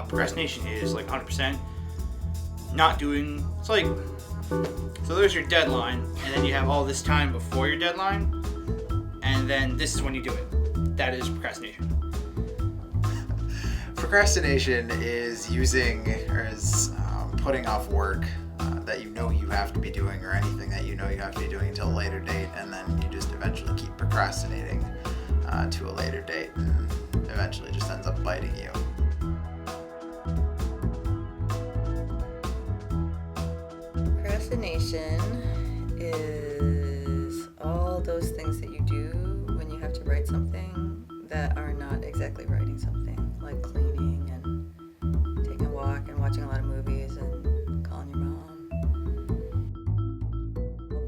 Procrastination is like 100% not doing. It's like, so there's your deadline, and then you have all this time before your deadline, and then this is when you do it. That is procrastination. Procrastination is using or is putting off work that you know you have to be doing, or anything that you know you have to be doing until a later date, and then you just eventually keep procrastinating to a later date, and eventually just ends up biting you. Procrastination is all those things that you do when you have to write something that are not exactly writing something, like cleaning and taking a walk and watching a lot of movies and calling your mom.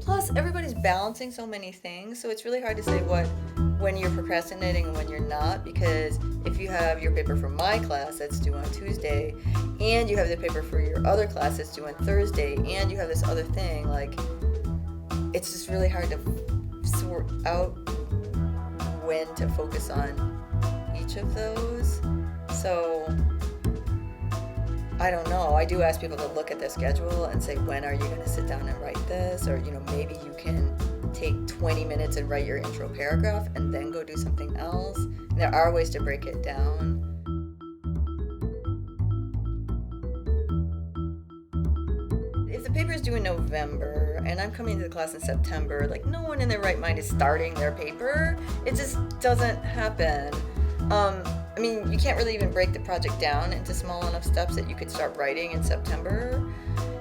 Plus, everybody's balancing so many things, so it's really hard to say when you're procrastinating and when you're not, because if you have your paper for my class that's due on Tuesday, and you have the paper for your other class that's due on Thursday, and you have this other thing, like, it's just really hard to sort out when to focus on each of those. So I don't know. I do ask people to look at their schedule and say, when are you going to sit down and write this? Or, maybe you can take 20 minutes and write your intro paragraph and then go do something else. And there are ways to break it down. If the paper is due in November and I'm coming to the class in September, like, no one in their right mind is starting their paper. It just doesn't happen. You can't really even break the project down into small enough steps that you could start writing in September.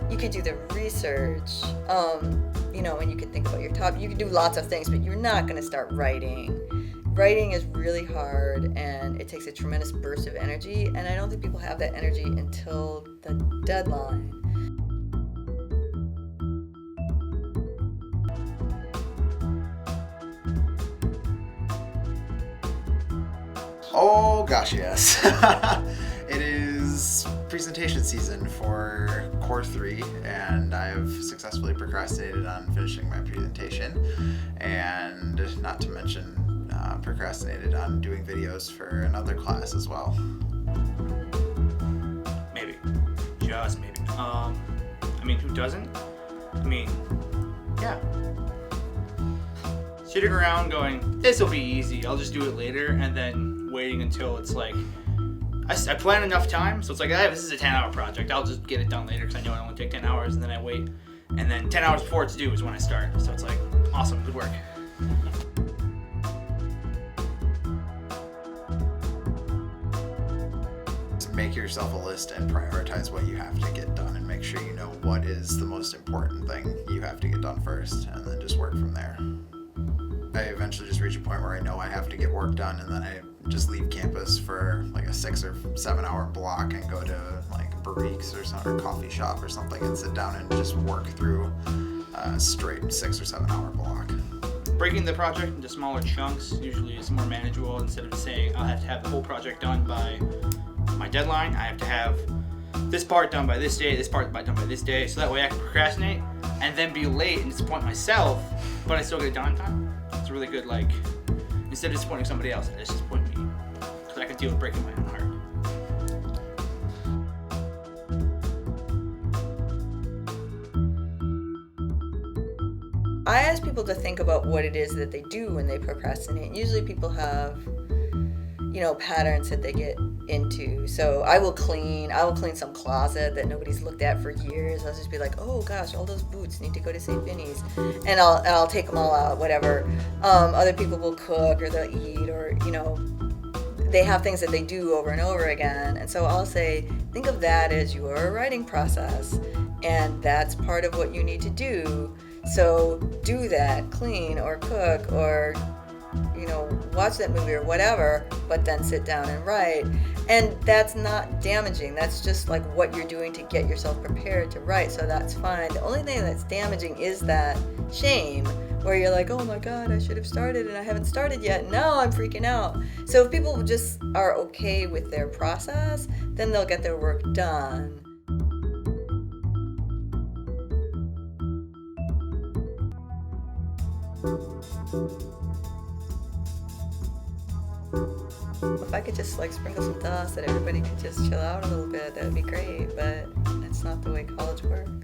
You could do the research, and you could think about your topic. You could do lots of things, but you're not going to start writing. Writing is really hard, and it takes a tremendous burst of energy, and I don't think people have that energy until the deadline. Oh gosh, yes. It is presentation season for Core 3, and I've successfully procrastinated on finishing my presentation, and not to mention procrastinated on doing videos for another class as well. Maybe. Just maybe. Who doesn't? Yeah. Sitting around going, this will be easy, I'll just do it later, and then waiting until it's like, I plan enough time, so it's like, this is a 10-hour project, I'll just get it done later because I know it only take 10 hours, and then I wait, and then 10 hours before it's due is when I start, so it's like, awesome, good work. Make yourself a list and prioritize what you have to get done, and make sure you know what is the most important thing you have to get done first, and then just work from there. I eventually just reach a point where I know I have to get work done, and then I just leave campus for like a 6 or 7 hour block and go to like Barriques or coffee shop or something and sit down and just work through a straight 6 or 7 hour block. Breaking the project into smaller chunks usually is more manageable. Instead of saying I'll have to have the whole project done by my deadline, I have to have this part done by this day, this part done by this day, so that way I can procrastinate and then be late and disappoint myself, but I still get it done on time. It's really good, like, instead of disappointing somebody else, I just disappoint me, because I can deal with breaking my own heart. I ask people to think about what it is that they do when they procrastinate. Usually people have, patterns that they get into. So I will clean some closet that nobody's looked at for years. I'll just be like, oh gosh, all those boots need to go to St. Vinny's, and I'll take them all out, whatever. Other people will cook, or they'll eat, or they have things that they do over and over again. And so I'll say, think of that as your writing process, and that's part of what you need to do. So do that, clean or cook or watch that movie or whatever, but then sit down and write. And that's not damaging. That's just like what you're doing to get yourself prepared to write. So that's fine. The only thing that's damaging is that shame, where you're like, oh my God, I should have started and I haven't started yet. Now I'm freaking out. So if people just are okay with their process, then they'll get their work done. If I could just like sprinkle some dust that everybody could just chill out a little bit, that would be great, but that's not the way college works.